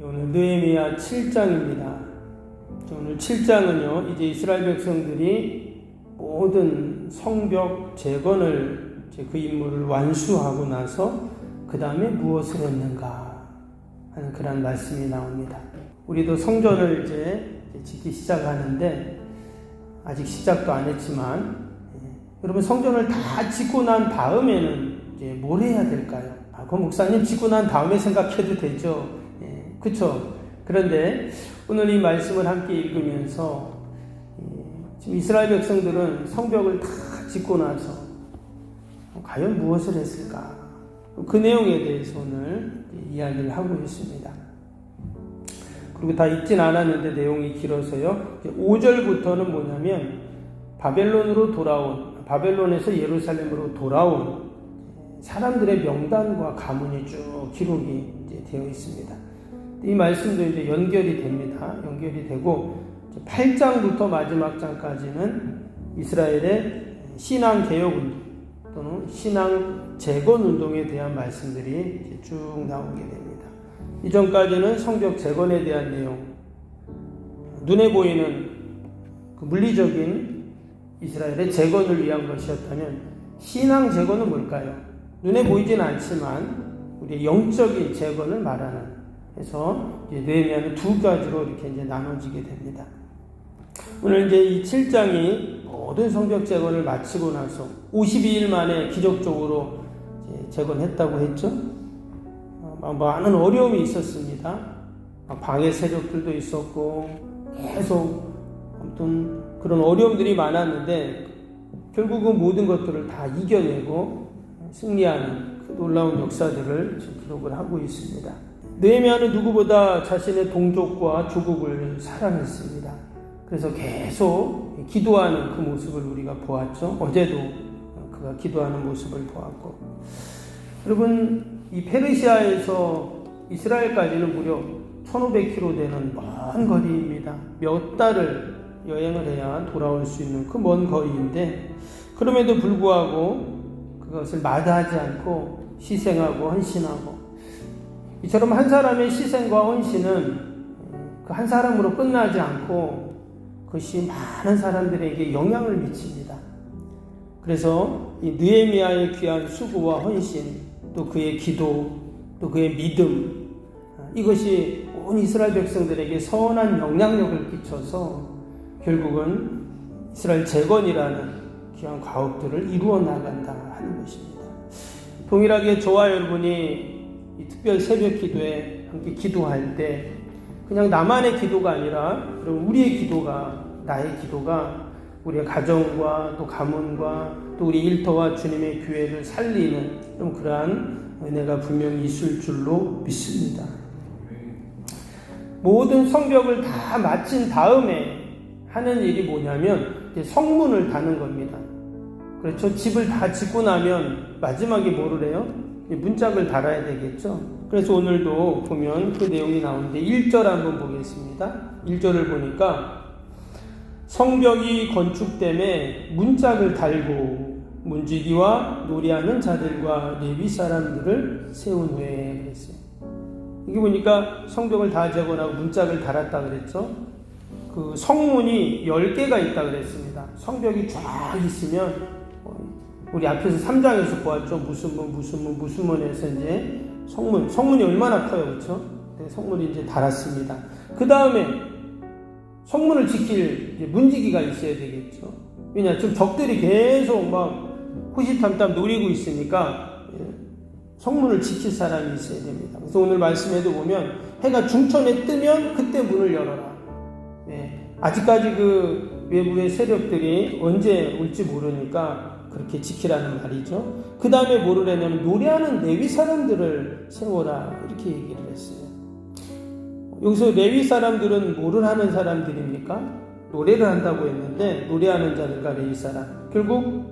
오늘 느헤미야 7장입니다. 오늘 7장은요, 이제 이스라엘 백성들이 모든 성벽 재건을 그 임무를 완수하고 나서 그 다음에 무엇을 했는가 하는 그런 말씀이 나옵니다. 우리도 성전을 이제 짓기 시작하는데 아직 시작도 안 했지만 여러분 성전을 다 짓고 난 다음에는 이제 뭘 해야 될까요? 그 목사님 짓고 난 다음에 생각해도 되죠. 그렇죠. 그런데 오늘 이 말씀을 함께 읽으면서 지금 이스라엘 백성들은 성벽을 다 짓고 나서 과연 무엇을 했을까? 그 내용에 대해서 오늘 이야기를 하고 있습니다. 그리고 다 읽진 않았는데 내용이 길어서요. 5절부터는 뭐냐면 바벨론에서 예루살렘으로 돌아온 사람들의 명단과 가문이 쭉 기록이 이제 되어 있습니다. 이 말씀도 이제 연결이 됩니다. 연결이 되고 8장부터 마지막 장까지는 이스라엘의 신앙 개혁 운동 또는 신앙 재건 운동에 대한 말씀들이 이제 쭉 나오게 됩니다. 이전까지는 성벽 재건에 대한 내용, 눈에 보이는 그 물리적인 이스라엘의 재건을 위한 것이었다면 신앙 재건은 뭘까요? 눈에 보이진 않지만 우리의 영적인 재건을 말하는, 그래서 느헤미야는 두 가지로 이렇게 이제 나눠지게 됩니다. 오늘 이제 이 7장이 모든 성벽 재건을 마치고 나서 52일 만에 기적적으로 재건했다고 했죠. 많은 어려움이 있었습니다. 방해 세력들도 있었고 계속 아무튼 그런 어려움들이 많았는데 결국은 모든 것들을 다 이겨내고 승리하는 그 놀라운 역사들을 기록을 하고 있습니다. 느헤미야는 누구보다 자신의 동족과 조국을 사랑했습니다. 그래서 계속 기도하는 그 모습을 우리가 보았죠. 어제도 그가 기도하는 모습을 보았고, 여러분 이 페르시아에서 이스라엘까지는 무려 1500km 되는 먼 거리입니다. 몇 달을 여행을 해야 돌아올 수 있는 그 먼 거리인데 그럼에도 불구하고 그것을 마다하지 않고 희생하고 헌신하고, 이처럼 한 사람의 희생과 헌신은 그 한 사람으로 끝나지 않고 그것이 많은 사람들에게 영향을 미칩니다. 그래서 이 느헤미야의 귀한 수고와 헌신, 또 그의 기도, 또 그의 믿음, 이것이 온 이스라엘 백성들에게 선한 영향력을 끼쳐서 결국은 이스라엘 재건이라는 귀한 과업들을 이루어 나간다 하는 것입니다. 동일하게 저와 여러분이 이 특별 새벽 기도에 함께 기도할 때 그냥 나만의 기도가 아니라 우리의 기도가, 나의 기도가 우리의 가정과 또 가문과 또 우리 일터와 주님의 교회를 살리는 그러한 은혜가 분명히 있을 줄로 믿습니다. 모든 성벽을 다 마친 다음에 하는 일이 뭐냐면 이제 성문을 다는 겁니다. 그렇죠. 집을 다 짓고 나면 마지막에 뭐를 해요? 문짝을 달아야 되겠죠. 그래서 오늘도 보면 그 내용이 나오는데 1절 한번 보겠습니다. 1절을 보니까 성벽이 건축됨에 문짝을 달고 문지기와 노래하는 자들과 레위 사람들을 세운 후에 그랬어요. 이게 보니까 성벽을 다 재건하고 문짝을 달았다 그랬죠. 그 성문이 10개가 있다 그랬습니다. 성벽이 쫙 있으면 우리 앞에서 3장에서 보았죠. 무슨 문에서 이제 성문이 얼마나 커요, 그렇죠? 성문이 이제 달았습니다. 그 다음에 성문을 지킬 이제 문지기가 있어야 되겠죠. 왜냐, 지금 적들이 계속 막 호시탐탐 노리고 있으니까 성문을 지킬 사람이 있어야 됩니다. 그래서 오늘 말씀에도 보면 해가 중천에 뜨면 그때 문을 열어라. 아직까지 그 외부의 세력들이 언제 올지 모르니까 그렇게 지키라는 말이죠. 그 다음에 뭐를 했냐면 노래하는 레위 사람들을 세워라 이렇게 얘기를 했어요. 여기서 레위 사람들은 뭐를 하는 사람들입니까? 노래를 한다고 했는데 노래하는 자들과 레위 사람, 결국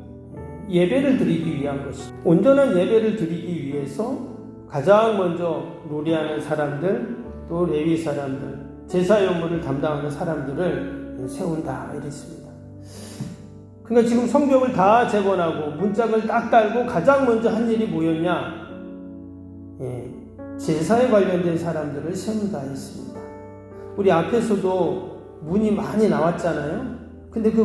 예배를 드리기 위한 것이, 온전한 예배를 드리기 위해서 가장 먼저 노래하는 사람들, 또 레위 사람들, 제사 연물을 담당하는 사람들을 세운다 이랬습니다. 그러니까 지금 성벽을 다 재건하고 문짝을 딱 달고 가장 먼저 한 일이 뭐였냐? 제사에 관련된 사람들을 세운다 했습니다. 우리 앞에서도 문이 많이 나왔잖아요. 근데 그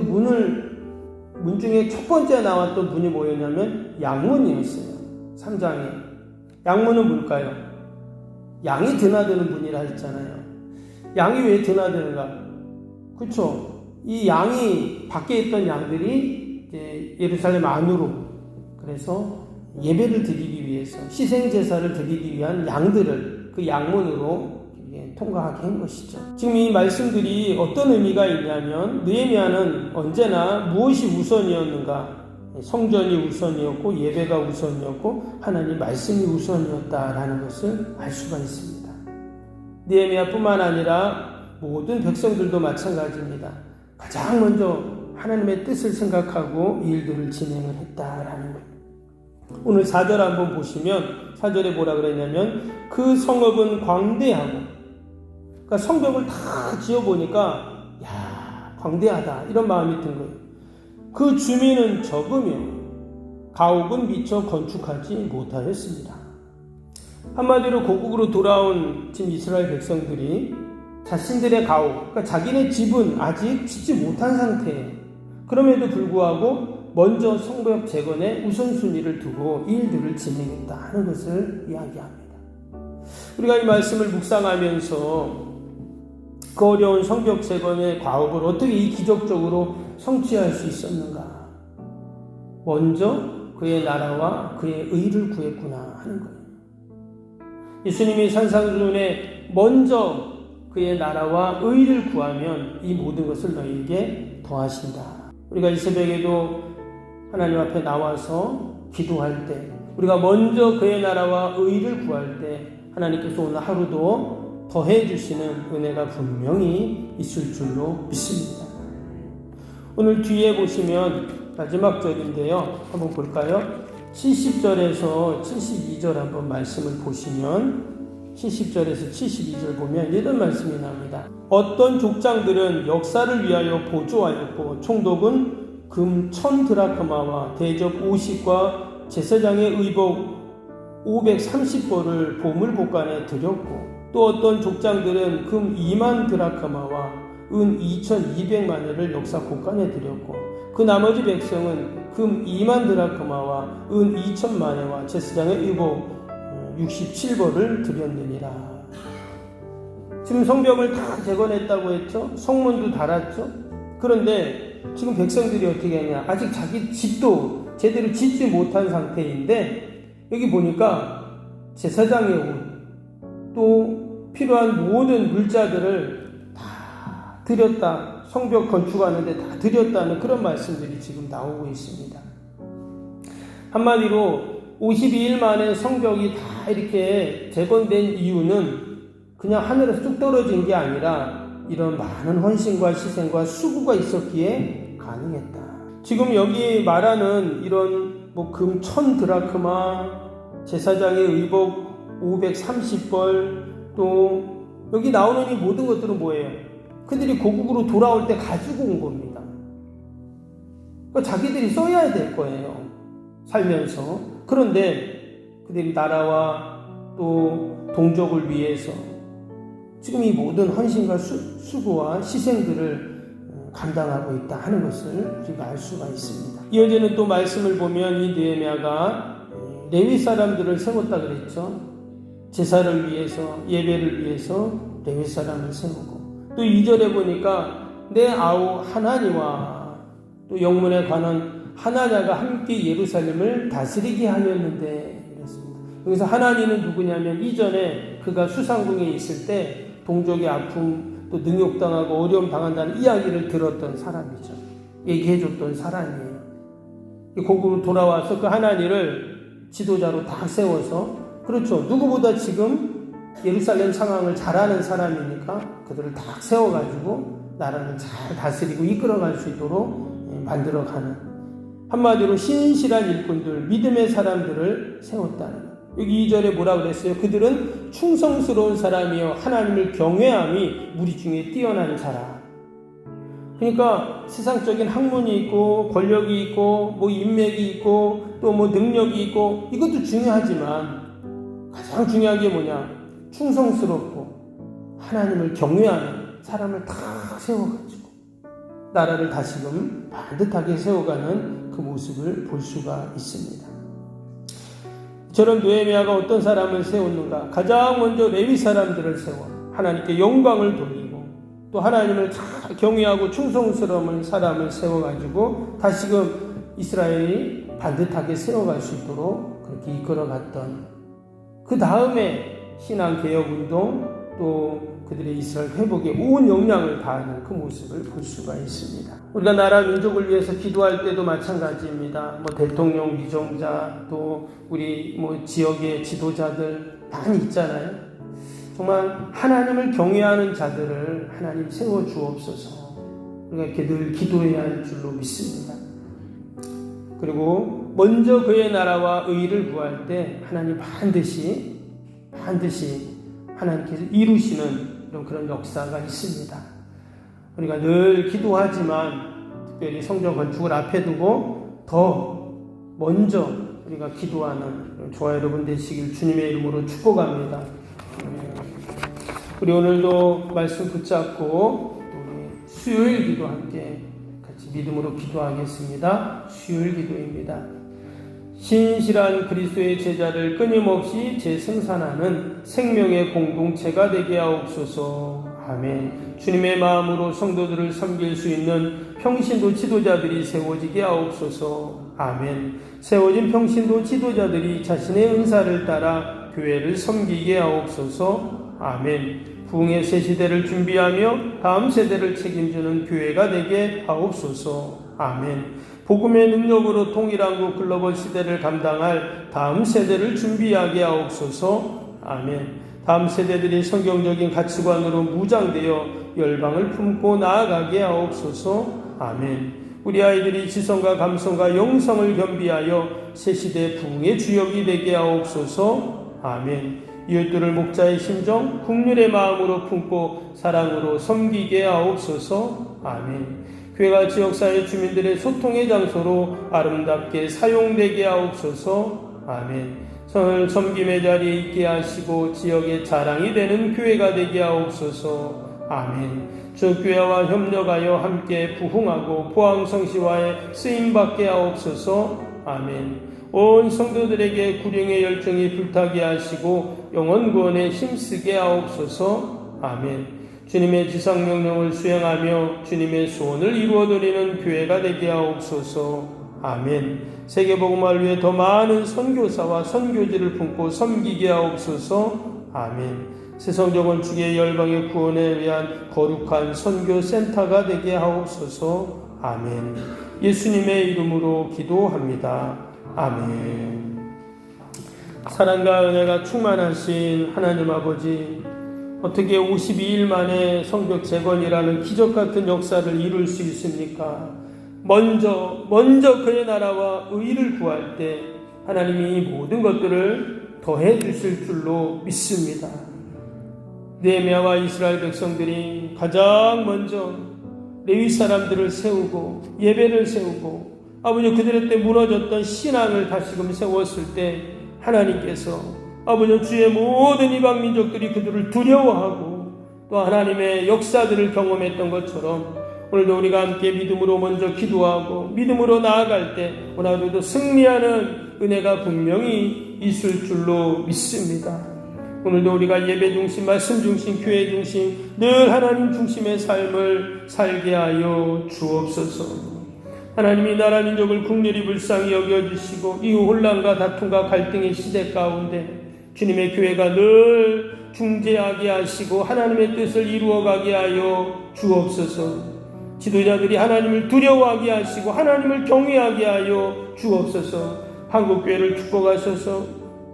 문 중에 첫 번째 나왔던 문이 뭐였냐면 양문이었어요. 3장에. 양문은 뭘까요? 양이 드나드는 문이라 했잖아요. 양이 왜 드나드는가? 그렇죠. 이 양이 밖에 있던 양들이 이제 예루살렘 안으로, 그래서 예배를 드리기 위해서, 희생제사를 드리기 위한 양들을 그 양문으로 통과하게 한 것이죠. 지금 이 말씀들이 어떤 의미가 있냐면, 느헤미야는 언제나 무엇이 우선이었는가? 성전이 우선이었고 예배가 우선이었고 하나님 말씀이 우선이었다라는 것을 알 수가 있습니다. 느헤미야뿐만 아니라 모든 백성들도 마찬가지입니다. 가장 먼저 하나님의 뜻을 생각하고 일들을 진행을 했다라는 거예요. 오늘 4절 한번 보시면 4절에 뭐라 그랬냐면 그 성읍은 광대하고, 그러니까 성벽을 다 지어보니까 야 광대하다 이런 마음이 든 거예요. 그 주민은 적으며 가옥은 미처 건축하지 못하였습니다. 한마디로 고국으로 돌아온 지금 이스라엘 백성들이 자신들의 가옥, 그러니까 자기네 집은 아직 짓지 못한 상태예요. 그럼에도 불구하고 먼저 성벽 재건에 우선순위를 두고 일들을 진행했다 하는 것을 이야기합니다. 우리가 이 말씀을 묵상하면서 그 어려운 성벽 재건의 과업을 어떻게 이 기적적으로 성취할 수 있었는가? 먼저 그의 나라와 그의 의를 구했구나 하는 거예요. 예수님이 산상수훈에 먼저 그의 나라와 의를 구하면 이 모든 것을 너희에게 더하신다. 우리가 이 새벽에도 하나님 앞에 나와서 기도할 때, 우리가 먼저 그의 나라와 의를 구할 때 하나님께서 오늘 하루도 더해 주시는 은혜가 분명히 있을 줄로 믿습니다. 오늘 뒤에 보시면 마지막 절인데요. 한번 볼까요? 70절에서 72절 한번 말씀을 보시면 70절에서 72절 보면 이런 말씀이 나옵니다. 어떤 족장들은 역사를 위하여 보조하였고 총독은 금 1000드라크마와 대접 50과 제사장의 의복 530벌을 보물복관에 드렸고, 또 어떤 족장들은 금 2만 드라크마와 은 2200만회를 역사 곳간에 드렸고, 그 나머지 백성은 금 2만 드라크마와 은 2000만회와 제사장의 의복 67벌을 드렸느니라. 지금 성벽을 다 재건했다고 했죠. 성문도 달았죠. 그런데 지금 백성들이 어떻게 하냐, 아직 자기 집도 제대로 짓지 못한 상태인데 여기 보니까 제사장의 옷, 또 필요한 모든 물자들을 다 드렸다, 성벽 건축하는데 다 드렸다는 그런 말씀들이 지금 나오고 있습니다. 한마디로 52일 만에 성벽이 다 이렇게 재건된 이유는 그냥 하늘에서 뚝 떨어진 게 아니라 이런 많은 헌신과 희생과 수고가 있었기에 가능했다. 지금 여기 말하는 이런 금 1000드라크마, 제사장의 의복 530벌, 또 여기 나오는 이 모든 것들은 뭐예요? 그들이 고국으로 돌아올 때 가지고 온 겁니다. 그러니까 자기들이 써야 될 거예요, 살면서. 그런데 그들이 나라와 또 동족을 위해서 지금 이 모든 헌신과 수고와 희생들을 감당하고 있다 하는 것을 우리가 알 수가 있습니다. 이어지는 또 말씀을 보면 이 느헤미야가 레위 사람들을 세웠다 그랬죠. 제사를 위해서, 예배를 위해서 레위 사람을 세우고, 또 2절에 보니까 내 아우 하나니와 또 영문에 관한 하나냐가 함께 예루살렘을 다스리게 하였는데 이랬습니다. 여기서 하나니는 누구냐면 이전에 그가 수상궁에 있을 때 동족의 아픔, 또 능욕당하고 어려움 당한다는 이야기를 들었던 사람이죠. 얘기해줬던 사람이에요. 고국으로 돌아와서 그 하나니를 지도자로 딱 세워서, 그렇죠, 누구보다 지금 예루살렘 상황을 잘 아는 사람이니까 그들을 딱 세워가지고 나라를 잘 다스리고 이끌어갈 수 있도록 만들어가는, 한마디로 신실한 일꾼들, 믿음의 사람들을 세웠다는 거예요. 여기 2절에 뭐라 그랬어요? 그들은 충성스러운 사람이요 하나님을 경외함이 무리 중에 뛰어난 자라. 그러니까 세상적인 학문이 있고 권력이 있고 인맥이 있고 또 능력이 있고 이것도 중요하지만 가장 중요한 게 뭐냐? 충성스럽고 하나님을 경외하는 사람을 다 세워가지고 나라를 다시금 반듯하게 세워가는 그 모습을 볼 수가 있습니다. 저런 느헤미야가 어떤 사람을 세웠는가? 가장 먼저 레위 사람들을 세워 하나님께 영광을 돌리고 또 하나님을 잘 경외하고 충성스러운 사람을 세워가지고 다시금 이스라엘이 반듯하게 세워갈 수 있도록 그렇게 이끌어갔던, 그 다음에 신앙개혁운동 또 그들의 이스라엘 회복에 온 역량을 다하는 그 모습을 볼 수가 있습니다. 우리가 나라 민족을 위해서 기도할 때도 마찬가지입니다. 대통령 위정자 또 우리 지역의 지도자들 많이 있잖아요. 정말 하나님을 경외하는 자들을 하나님 세워 주옵소서. 우리가 이렇게 늘 기도해야 할 줄로 믿습니다. 그리고 먼저 그의 나라와 의를 구할 때 하나님 반드시 하나님께서 이루시는 그런 역사가 있습니다. 우리가 늘 기도하지만 특별히 성전 건축을 앞에 두고 더 먼저 우리가 기도하는 저와 여러분 되시길 주님의 이름으로 축복합니다. 우리 오늘도 말씀 붙잡고 우리 수요일 기도 함께 같이 믿음으로 기도하겠습니다. 수요일 기도입니다. 신실한 그리스도의 제자를 끊임없이 재생산하는 생명의 공동체가 되게 하옵소서. 아멘. 주님의 마음으로 성도들을 섬길 수 있는 평신도 지도자들이 세워지게 하옵소서. 아멘. 세워진 평신도 지도자들이 자신의 은사를 따라 교회를 섬기게 하옵소서. 아멘. 부흥의 새 시대를 준비하며 다음 세대를 책임지는 교회가 되게 하옵소서. 아멘. 복음의 능력으로 통일한국 글로벌 시대를 감당할 다음 세대를 준비하게 하옵소서. 아멘. 다음 세대들이 성경적인 가치관으로 무장되어 열방을 품고 나아가게 하옵소서. 아멘. 우리 아이들이 지성과 감성과 영성을 겸비하여 새 시대 부흥의 주역이 되게 하옵소서. 아멘. 이웃들을 목자의 심정, 국률의 마음으로 품고 사랑으로 섬기게 하옵소서. 아멘. 교회가 지역사회 주민들의 소통의 장소로 아름답게 사용되게 하옵소서. 아멘. 섬김의 자리에 있게 하시고 지역의 자랑이 되는 교회가 되게 하옵소서. 아멘. 주 교회와 협력하여 함께 부흥하고 포항성시와의 쓰임받게 하옵소서. 아멘. 온 성도들에게 구령의 열정이 불타게 하시고 영원 구원에 힘쓰게 하옵소서. 아멘. 주님의 지상명령을 수행하며 주님의 소원을 이루어드리는 교회가 되게 하옵소서. 아멘. 세계복음화를 위해 더 많은 선교사와 선교지를 품고 섬기게 하옵소서. 아멘. 세상적 원축의 열방의 구원에 위한 거룩한 선교센터가 되게 하옵소서. 아멘. 예수님의 이름으로 기도합니다. 아멘. 사랑과 은혜가 충만하신 하나님 아버지, 어떻게 52일 만에 성벽 재건이라는 기적 같은 역사를 이룰 수 있습니까? 먼저 그의 나라와 의를 구할 때 하나님이 모든 것들을 더해 주실 줄로 믿습니다. 느헤미야와 이스라엘 백성들이 가장 먼저 레위 사람들을 세우고 예배를 세우고 아버지 그들의 때 무너졌던 신앙을 다시금 세웠을 때 하나님께서 아버지 주의 모든 이방 민족들이 그들을 두려워하고 또 하나님의 역사들을 경험했던 것처럼 오늘도 우리가 함께 믿음으로 먼저 기도하고 믿음으로 나아갈 때 오늘도 승리하는 은혜가 분명히 있을 줄로 믿습니다. 오늘도 우리가 예배 중심, 말씀 중심, 교회 중심, 늘 하나님 중심의 삶을 살게 하여 주옵소서. 하나님이 나라 민족을 국률이 불쌍히 여겨주시고 이후 혼란과 다툼과 갈등의 시대 가운데 주님의 교회가 늘 중재하게 하시고 하나님의 뜻을 이루어가게 하여 주옵소서. 지도자들이 하나님을 두려워하게 하시고 하나님을 경외하게 하여 주옵소서. 한국교회를 축복하셔서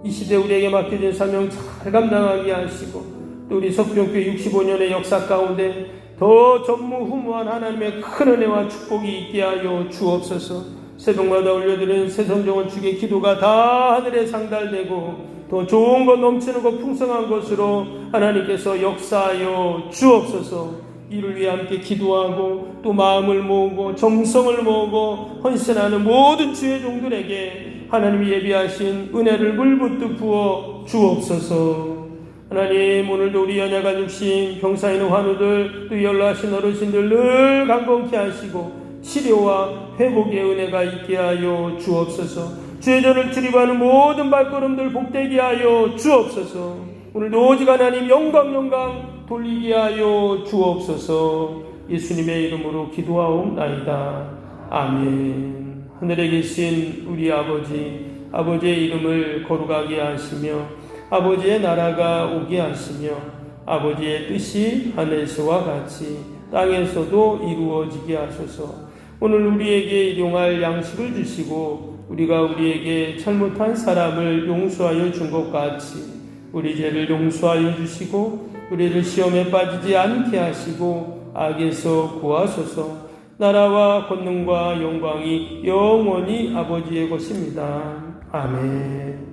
이 시대 우리에게 맡겨진 사명 잘 감당하게 하시고 또 우리 석병교회 65년의 역사 가운데 더 전무후무한 하나님의 큰 은혜와 축복이 있게 하여 주옵소서. 새벽마다 올려드리는 새성정원축의 기도가 다 하늘에 상달되고 더 좋은 것, 넘치는 것, 풍성한 것으로 하나님께서 역사하여 주옵소서. 이를 위해 함께 기도하고 또 마음을 모으고 정성을 모으고 헌신하는 모든 주의 종들에게 하나님이 예비하신 은혜를 물붓듯 부어 주옵소서. 하나님, 오늘도 우리 연약한 육신, 병사 있는 환우들, 또 연로하신 어르신들 늘 강건케 하시고 치료와 회복의 은혜가 있게 하여 주옵소서. 주의 전을 출입하는 모든 발걸음들 복되게 하여 주옵소서. 오늘도 오직 하나님 영광 돌리게 하여 주옵소서. 예수님의 이름으로 기도하옵나이다. 아멘. 하늘에 계신 우리 아버지의 이름을 거룩하게 하시며 아버지의 나라가 오게 하시며 아버지의 뜻이 하늘에서와 같이 땅에서도 이루어지게 하소서. 오늘 우리에게 일용할 양식을 주시고 우리가 우리에게 잘못한 사람을 용서하여 준 것 같이 우리 죄를 용서하여 주시고 우리를 시험에 빠지지 않게 하시고 악에서 구하소서. 나라와 권능과 영광이 영원히 아버지의 것입니다. 아멘.